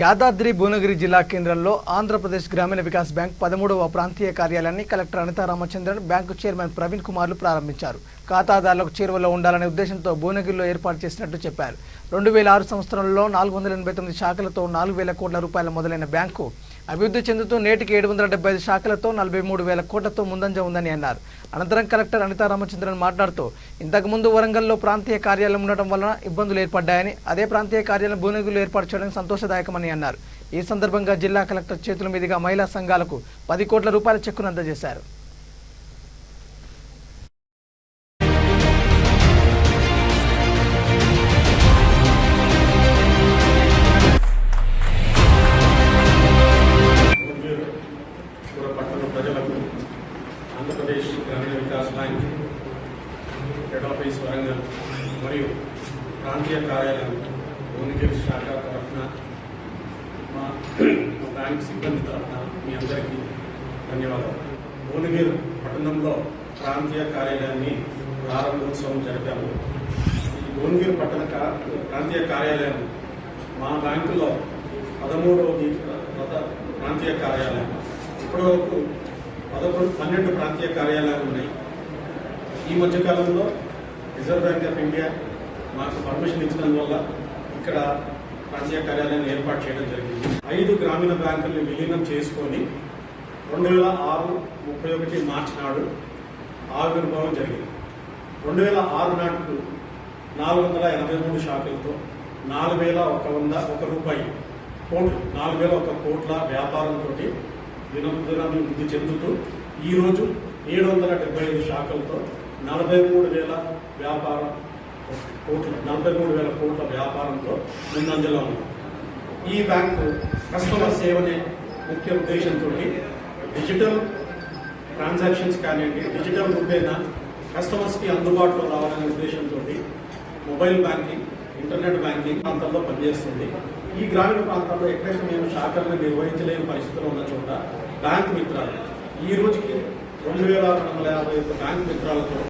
యాదాద్రి భువనగిరి జిల్లా కేంద్రంలో ఆంధ్రప్రదేశ్ గ్రామీణ వికాస్ బ్యాంక్ 13వ ప్రాంతీయ కార్యాలయాన్ని collector Anitha Ramachandran, bank chairman Praveen కుమార్లు ప్రారంభించారు. ఖాతాదారులకు చేరువలో ఉండాలనే ఉద్దేశంతో భువనగిరిలో ఏర్పాటు చేసినట్టు చెప్పారు. 2006 సంవత్సరంలో 489 శాఖలతో 4,000 కోట్ల రూపాయల మొదలైన బ్యాంకు అభివృద్ధి చెందుతూ నేటికి 775 శాఖలతో 43,000 కోట్లతో ముందంజ ఉందని అన్నారు. అనంతరం కలెక్టర్ అనితా రామచంద్రన్ మాట్లాడుతూ, ఇంతకుముందు వరంగల్లో ప్రాంతీయ కార్యాలయం ఉండటం వలన ఇబ్బందులు ఏర్పడ్డాయని, అదే ప్రాంతీయ కార్యాలయం భువనగిరిలో ఏర్పాటు చేయడం సంతోషదాయకమని అన్నారు. ఈ సందర్భంగా జిల్లా కలెక్టర్ చేతుల మీదుగా మహిళా సంఘాలకు 10 కోట్ల రూపాయల చెక్కును అందజేశారు. ఆంధ్రప్రదేశ్ గ్రామీణ Vikas bank head office Warangal మరియు ప్రాంతీయ కార్యాలయం భువనగిరి శాఖ తరఫున మా బ్యాంక్ సిబ్బంది తరఫున మీ అందరికీ ధన్యవాదాలు. భువనగిరి పట్టణంలో ప్రాంతీయ కార్యాలయాన్ని ప్రారంభోత్సవం జరిపాము. ఈ భువనగిరి పట్టణ ప్రాంతీయ కార్యాలయం మా బ్యాంకులో 13వ ప్రాంతీయ కార్యాలయం. ఇప్పటివరకు 12 ప్రాంతీయ కార్యాలయాలు ఉన్నాయి. ఈ మధ్యకాలంలో రిజర్వ్ బ్యాంక్ ఆఫ్ ఇండియా మాకు పర్మిషన్ ఇచ్చడం వల్ల ఇక్కడ ప్రాంతీయ కార్యాలయాన్ని ఏర్పాటు చేయడం జరిగింది. 5 గ్రామీణ బ్యాంకుల్ని విలీనం చేసుకొని 2006 31 మార్చి నాడు ఆవిర్భావం జరిగింది. 2006 నాటికి 483 శాఖలతో 4,101 రూపాయి కోట్లు 4,001 కోట్ల వ్యాపారంతో దినదినాభివృద్ధి చెందుతూ ఈరోజు 775 శాఖలతో 43,000 కోట్ల వ్యాపారంతో ముందంజలో ఉంది. ఈ బ్యాంకు కస్టమర్ సేవనే ముఖ్య ఉద్దేశంతో డిజిటల్ ట్రాన్సాక్షన్స్ కానివ్వండి, డిజిటల్ రూపేనా కస్టమర్స్కి అందుబాటులో రావాలనే ఉద్దేశంతో మొబైల్ బ్యాంకింగ్, ఇంటర్నెట్ బ్యాంకింగ్ ప్రాంతాల్లో పనిచేస్తుంది. ఈ గ్రామీణ ప్రాంతాల్లో ఎక్కడైతే మేము శాఖలను నిర్వహించలేని పరిస్థితుల్లో ఉన్న చోట బ్యాంక్ మిత్రాలు ఈ రోజుకి 2,251 బ్యాంక్ మిత్రాలతో